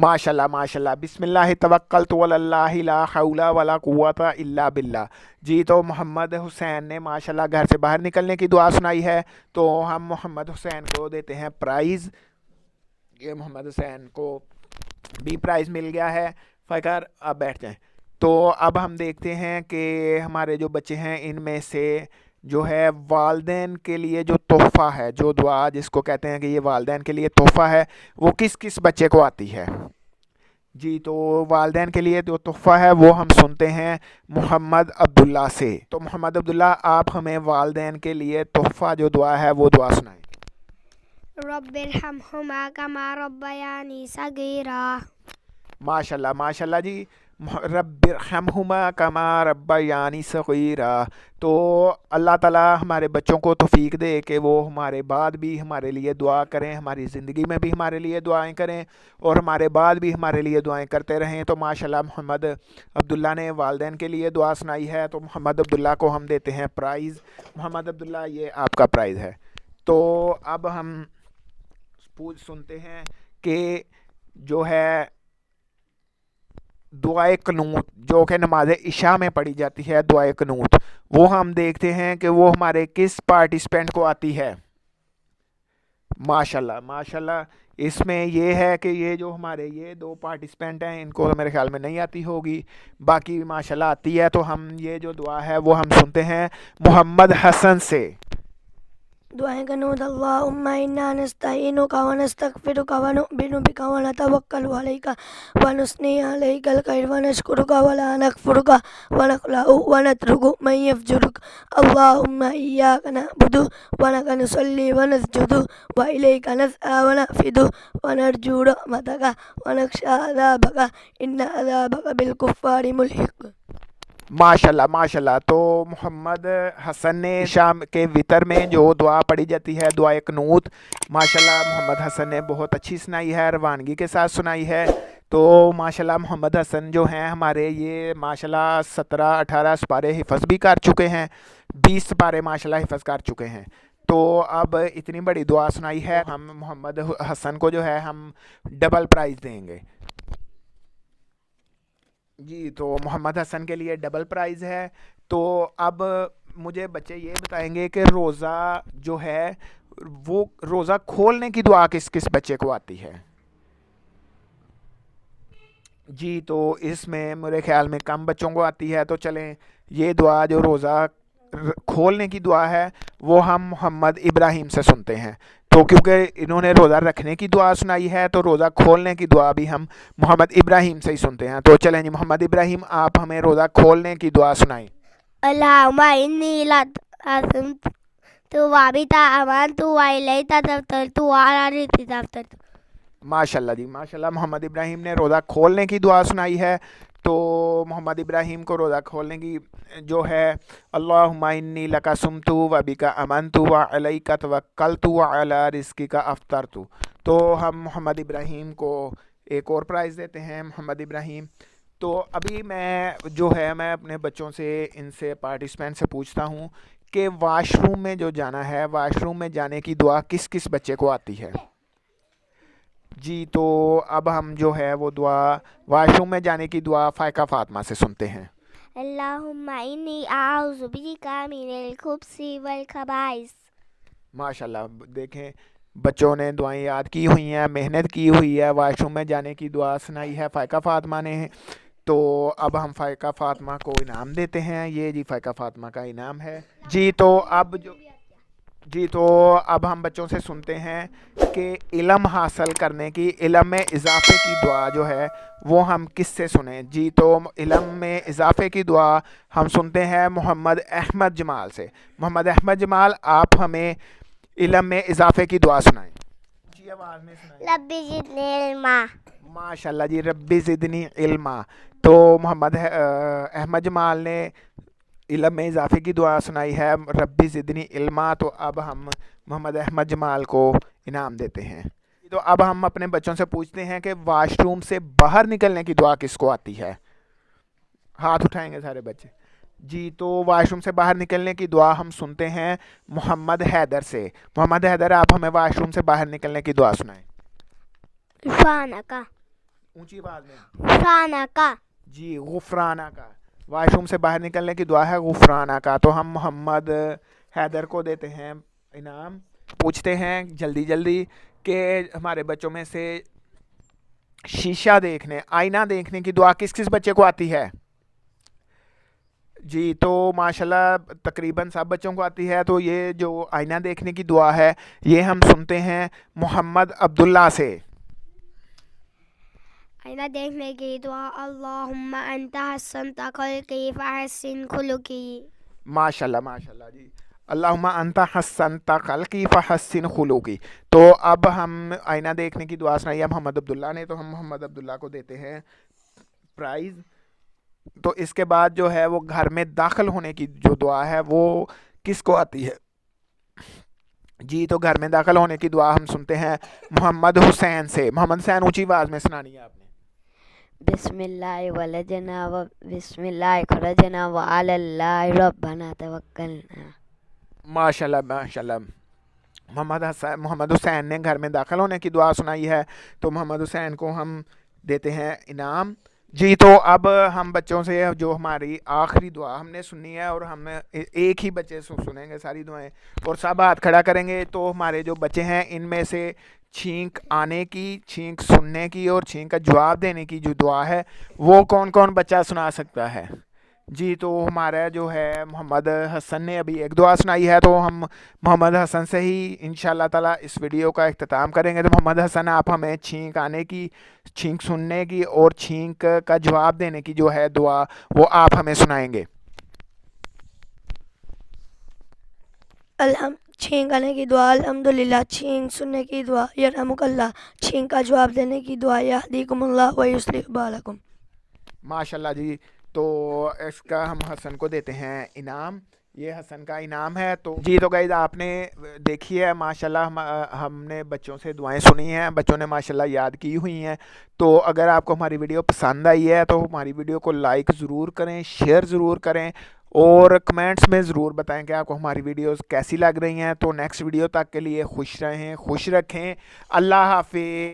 ماشاءاللہ ماشاءاللہ، بسم اللہ توکلت علی اللہ لا حول ولا قوت الا باللہ۔ جی تو محمد حسین نے ماشاءاللہ گھر سے باہر نکلنے کی دعا سنائی ہے، تو ہم محمد حسین کو دیتے ہیں پرائز۔ یہ محمد حسین کو بھی پرائز مل گیا ہے۔ فائقہ اب بیٹھ جائیں۔ تو اب ہم دیکھتے ہیں کہ ہمارے جو بچے ہیں ان میں سے جو ہے والدین کے لیے جو تحفہ ہے، جو دعا جس کو کہتے ہیں کہ یہ والدین کے لیے تحفہ ہے، وہ کس کس بچے کو آتی ہے؟ جی تو والدین کے لیے جو تحفہ ہے وہ ہم سنتے ہیں محمد عبداللہ سے۔ تو محمد عبداللہ آپ ہمیں والدین کے لیے تحفہ جو دعا ہے وہ دعا سنائیں۔ رب ارحمہما کما ربیانی صغیرا۔ ماشاءاللہ ماشاءاللہ جی، رب ارحمہما کما ربیانی صغیرا۔ تو اللہ تعالیٰ ہمارے بچوں کو توفیق دے کہ وہ ہمارے بعد بھی ہمارے لیے دعا کریں، ہماری زندگی میں بھی ہمارے لیے دعائیں کریں اور ہمارے بعد بھی ہمارے لیے دعائیں کرتے رہیں۔ تو ماشاءاللہ محمد عبداللہ نے والدین کے لیے دعا سنائی ہے، تو محمد عبداللہ کو ہم دیتے ہیں پرائز۔ محمد عبداللہ یہ آپ کا پرائز ہے۔ تو اب ہم سنتے ہیں کہ جو ہے دعائے قنوت جو کہ نماز عشاء میں پڑھی جاتی ہے، دعائے قنوت، وہ ہم دیکھتے ہیں کہ وہ ہمارے کس پارٹیسپینٹ کو آتی ہے۔ ماشاءاللہ ماشاءاللہ، اس میں یہ ہے کہ یہ جو ہمارے یہ دو پارٹیسپینٹ ہیں ان کو میرے خیال میں نہیں آتی ہوگی، باقی ماشاءاللہ آتی ہے۔ تو ہم یہ جو دعا ہے وہ ہم سنتے ہیں محمد حسن سے۔ دعائیں قنوت۔ اللہم انا نستعینک ونستغفرک ونؤمن بک ونتوکل علیک ونثنی علیک الخیر ونشکرک ولا نکفرک ونخلع ونترک من یفجرک۔ اللہم ایاک نعبد ولک نصلی ونسجد والیک نسعی ونحفظ ونرجو رحمتک ونخشی عذابک ان عذابک بالکفار ملحق۔ ماشاءاللہ ماشاءاللہ، تو محمد حسن نے شام کے وطر میں جو دعا پڑھی جاتی ہے دعائے قنوت، ماشاءاللہ محمد حسن نے بہت اچھی سنائی ہے، روانگی کے ساتھ سنائی ہے۔ تو ماشاءاللہ محمد حسن جو ہیں ہمارے یہ ماشاءاللہ 17-18 سپارے حفظ بھی کر چکے ہیں، 20 سپارے ماشاءاللہ حفظ کر چکے ہیں۔ تو اب اتنی بڑی دعا سنائی ہے، ہم محمد حسن کو جو ہے ہم ڈبل پرائز دیں گے۔ جی تو محمد حسن کے لیے ڈبل پرائز ہے۔ تو اب مجھے بچے یہ بتائیں گے کہ روزہ جو ہے وہ روزہ کھولنے کی دعا کس کس بچے کو آتی ہے؟ جی تو اس میں میرے خیال میں کم بچوں کو آتی ہے، تو چلیں یہ دعا جو روزہ کھولنے کی دعا ہے وہ ہم محمد ابراہیم سے سنتے ہیں۔ تو کیونکہ انہوں نے روزہ رکھنے کی دعا سنائی ہے تو روزہ کھولنے کی دعا بھی ہم محمد ابراہیم سے ہی سنتے ہیں۔ تو چلیں جی محمد ابراہیم آپ ہمیں روزہ کھولنے کی دعا سنائیں۔ اللہم انی لاسمت تو وابتا امان تو وائلی تدفتر تو وعلا تدفتر۔ ماشاءاللہ جی ماشاءاللہ، محمد ابراہیم نے روزہ کھولنے کی دعا سنائی ہے۔ تو محمد ابراہیم کو روزہ کھولنے کی جو ہے اللہم انی لک صمت و بک امنت و علیک توکلت و علی رزقک افطرت۔ تو ہم محمد ابراہیم کو ایک اور پرائز دیتے ہیں۔ محمد ابراہیم، تو ابھی میں جو ہے میں اپنے بچوں سے ان سے پارٹیسپینٹ سے پوچھتا ہوں کہ واش روم میں جو جانا ہے، واش روم میں جانے کی دعا کس کس بچے کو آتی ہے؟ جی تو اب ہم جو ہے وہ دعا واش روم میں جانے کی دعا فائقہ فاطمہ سے سنتے ہیں۔ اللہم انی اعوذ بک من الخبث والخبائث۔ ماشاءاللہ، دیکھیں بچوں نے دعائیں یاد کی ہوئی ہیں، محنت کی ہوئی ہے، واش روم میں جانے کی دعا سنائی ہے فائقہ فاطمہ نے۔ تو اب ہم فائقہ فاطمہ کو انعام دیتے ہیں، یہ جی فائقہ فاطمہ کا انعام ہے۔ جی تو اب ہم بچوں سے سنتے ہیں کہ علم حاصل کرنے کی، علم میں اضافے کی دعا جو ہے وہ ہم کس سے سنیں؟ جی تو علم میں اضافے کی دعا ہم سنتے ہیں محمد احمد جمال سے۔ محمد احمد جمال آپ ہمیں علم میں اضافے کی دعا سنائیں۔ جی آواز میں سنائیں۔ ربی زدنی علما۔ ماشاءاللہ جی، ربی زدنی علما۔ تو محمد احمد جمال نے علم میں اضافے کی دعا سنائی ہے ربی زدنی علما۔ تو اب ہم محمد احمد جمال کو انعام دیتے ہیں۔ تو اب ہم اپنے بچوں سے پوچھتے ہیں کہ واش روم سے باہر نکلنے کی دعا کس کو آتی ہے؟ ہاتھ اٹھائیں گے سارے بچے۔ جی تو واش روم سے باہر نکلنے کی دعا ہم سنتے ہیں محمد حیدر سے۔ محمد حیدر آپ ہمیں واش روم سے باہر نکلنے کی دعا سنائیں۔ غفرانک۔ اونچی آواز میں. غفرانہ کا. جی غفرانہ کا. واش روم سے باہر نکلنے کی دعا ہے غفرانہ کا. تو ہم محمد حیدر کو دیتے ہیں انعام. پوچھتے ہیں جلدی جلدی کہ ہمارے بچوں میں سے شیشہ دیکھنے آئینہ دیکھنے کی دعا کس کس بچے کو آتی ہے؟ جی تو ماشاءاللہ تقریباً سب بچوں کو آتی ہے. تو یہ جو آئینہ دیکھنے کی دعا ہے یہ ہم سنتے ہیں محمد عبداللہ سے. آئینہ دیکھنے کی دعا اللہم انت حسنت خلقی فحسن خلقی. ماشاءاللہ ماشاءاللہ جی. اللہم انت حسنت خلقی فحسن خلقی. تو اب ہم آئینہ دیکھنے کی دعا سنائی ہے محمد عبداللہ نے, تو ہم محمد عبداللہ کو دیتے ہیں پرائز. تو اس کے بعد جو ہے وہ گھر میں داخل ہونے کی جو دعا ہے وہ کس کو آتی ہے؟ جی تو گھر میں داخل ہونے کی دعا ہم سنتے ہیں محمد حسین سے. محمد حسین اونچی آواز میں سنانی ہے آپ نے. بسم اللہ ولجنا و بسم اللہ خرجنا و علی اللہ ربنا توکلنا. ماشاءاللہ ماشاءاللہ. محمد حسین نے گھر میں داخل ہونے کی دعا سنائی ہے, تو محمد حسین کو ہم دیتے ہیں انعام. جی تو اب ہم بچوں سے جو ہماری آخری دعا ہم نے سنی ہے, اور ہم ایک ہی بچے سے سنیں گے ساری دعائیں, اور سب ہاتھ کھڑا کریں گے. تو ہمارے جو بچے ہیں ان میں سے چھینک آنے کی, چھینک سننے کی اور چھینک کا جواب دینے کی جو دعا ہے وہ کون کون بچہ سنا سکتا ہے؟ جی تو ہمارا جو ہے محمد حسن نے ابھی ایک دعا سنائی ہے, تو ہم محمد حسن سے ہی انشاءاللہ تعالی اس ویڈیو کا اختتام کریں گے. تو محمد حسن آپ ہمیں چھینک آنے کی, چھینک سننے کی اور چھینک کا جواب دینے کی جو ہے دعا وہ آپ ہمیں سنائیں گے. چھینک آنے کی دعا الحمدللہ, چھینک سننے کی دعا یرحمک اللہ, چھینک کا جواب دینے کی دعا یہدیکم اللہ و یصلح بالکم. ماشاءاللہ جی. تو اس کا ہم حسن کو دیتے ہیں انعام. یہ حسن کا انعام ہے. تو جی تو گائز آپ نے دیکھی ہے ماشاءاللہ ہم نے بچوں سے دعائیں سنی ہیں, بچوں نے ماشاءاللہ یاد کی ہوئی ہیں. تو اگر آپ کو ہماری ویڈیو پسند آئی ہے تو ہماری ویڈیو کو لائک ضرور کریں, شیئر ضرور کریں, اور کمنٹس میں ضرور بتائیں کہ آپ کو ہماری ویڈیوز کیسی لگ رہی ہیں. تو نیکسٹ ویڈیو تک کے لیے خوش رہیں, خوش رکھیں. اللہ حافظ.